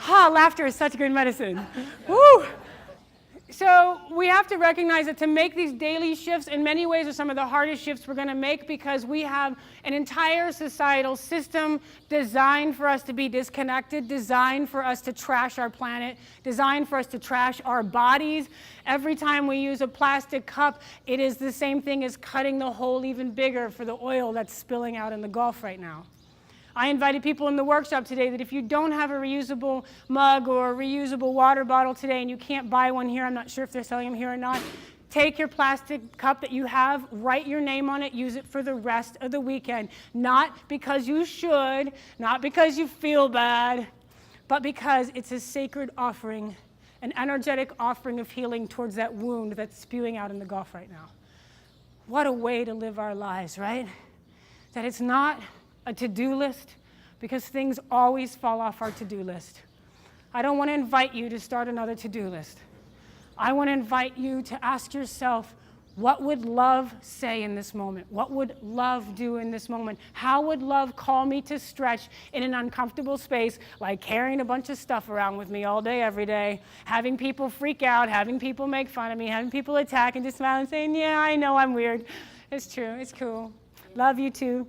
Laughter is such good medicine. Woo! So we have to recognize that to make these daily shifts in many ways are some of the hardest shifts we're going to make, because we have an entire societal system designed for us to be disconnected, designed for us to trash our planet, designed for us to trash our bodies. Every time we use a plastic cup, it is the same thing as cutting the hole even bigger for the oil that's spilling out in the Gulf right now. I invited people in the workshop today that if you don't have a reusable mug or a reusable water bottle today, and you can't buy one here, I'm not sure if they're selling them here or not, take your plastic cup that you have, write your name on it, use it for the rest of the weekend. Not because you should, not because you feel bad, but because it's a sacred offering, an energetic offering of healing towards that wound that's spewing out in the Gulf right now. What a way to live our lives, right? That it's not a to-do list, because things always fall off our to-do list. I don't want to invite you to start another to-do list. I want to invite you to ask yourself, what would love say in this moment? What would love do in this moment? How would love call me to stretch in an uncomfortable space, like carrying a bunch of stuff around with me all day, every day, having people freak out, having people make fun of me, having people attack and just smile and saying, yeah, I know I'm weird. It's true, it's cool. Love you too.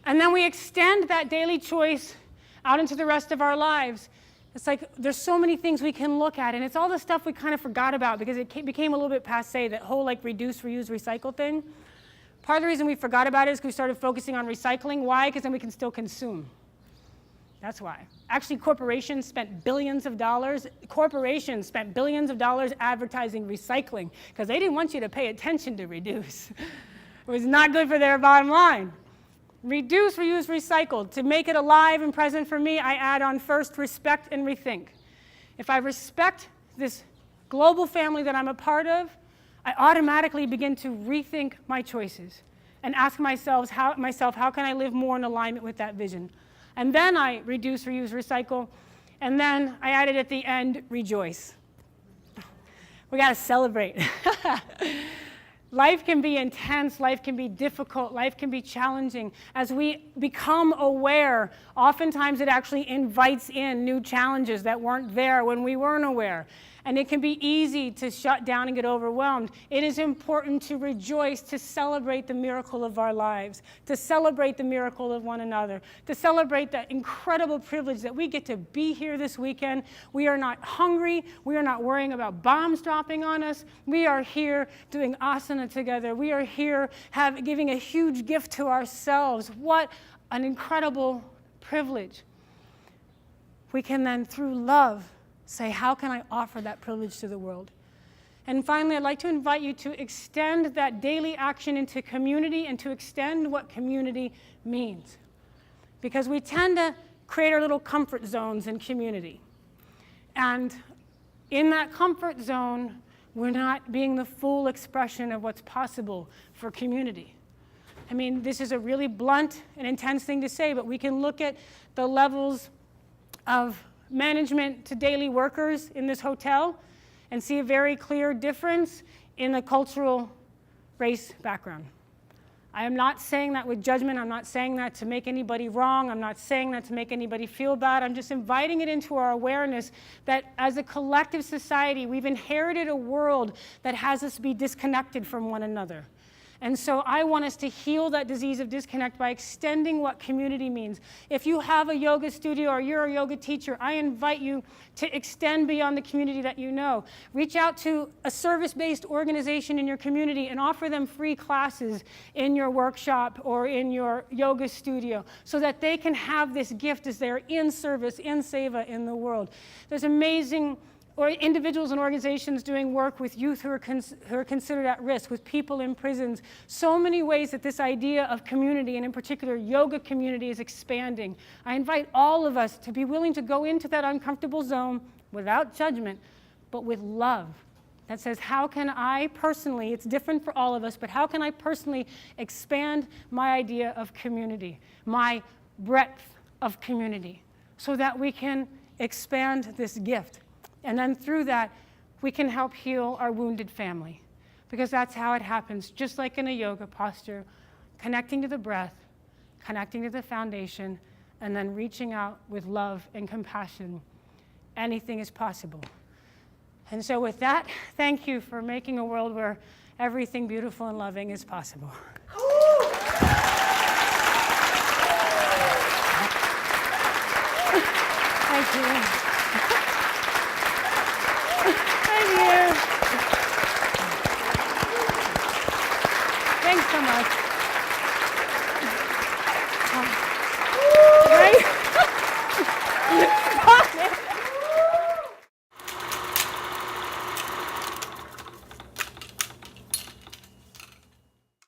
And then we extend that daily choice out into the rest of our lives. It's like there's so many things we can look at, and it's all the stuff we kind of forgot about because it became a little bit passé, that whole like reduce, reuse, recycle thing. Part of the reason we forgot about it is because we started focusing on recycling. Why? Because then we can still consume. That's why. Actually, corporations spent billions of dollars advertising recycling because they didn't want you to pay attention to reduce. It was not good for their bottom line. Reduce, reuse, recycle. To make it alive and present for me, I add on first respect and rethink. If I respect this global family that I'm a part of, I automatically begin to rethink my choices and ask myself, how can I live more in alignment with that vision? And then I reduce, reuse, recycle, and then I added at the end, rejoice. We got to celebrate. Life can be intense, life can be difficult, life can be challenging. As we become aware, oftentimes it actually invites in new challenges that weren't there when we weren't aware. And it can be easy to shut down and get overwhelmed. It is important to rejoice, to celebrate the miracle of our lives, to celebrate the miracle of one another, to celebrate the incredible privilege that we get to be here this weekend. We are not hungry. We are not worrying about bombs dropping on us. We are here doing asana together. We are here giving a huge gift to ourselves. What an incredible privilege. We can then, through love, say, how can I offer that privilege to the world? And finally, I'd like to invite you to extend that daily action into community and to extend what community means. Because we tend to create our little comfort zones in community. And in that comfort zone, we're not being the full expression of what's possible for community. I mean, this is a really blunt and intense thing to say, but we can look at the levels of management to daily workers in this hotel and see a very clear difference in the cultural race background. I am not saying that with judgment. I'm not saying that to make anybody wrong. I'm not saying that to make anybody feel bad. I'm just inviting it into our awareness that as a collective society, we've inherited a world that has us be disconnected from one another. And so I want us to heal that disease of disconnect by extending what community means. If you have a yoga studio or you're a yoga teacher, I invite you to extend beyond the community that you know. Reach out to a service-based organization in your community and offer them free classes in your workshop or in your yoga studio so that they can have this gift as they're in service, in seva in the world. There's amazing individuals and organizations doing work with youth who are considered at risk, with people in prisons. So many ways that this idea of community, and in particular yoga community, is expanding. I invite all of us to be willing to go into that uncomfortable zone without judgment, but with love. That says, how can I personally, it's different for all of us, but how can I personally expand my idea of community, my breadth of community, so that we can expand this gift. And then through that, we can help heal our wounded family. Because that's how it happens, just like in a yoga posture, connecting to the breath, connecting to the foundation, and then reaching out with love and compassion, anything is possible. And so with that, thank you for making a world where everything beautiful and loving is possible. Thank you.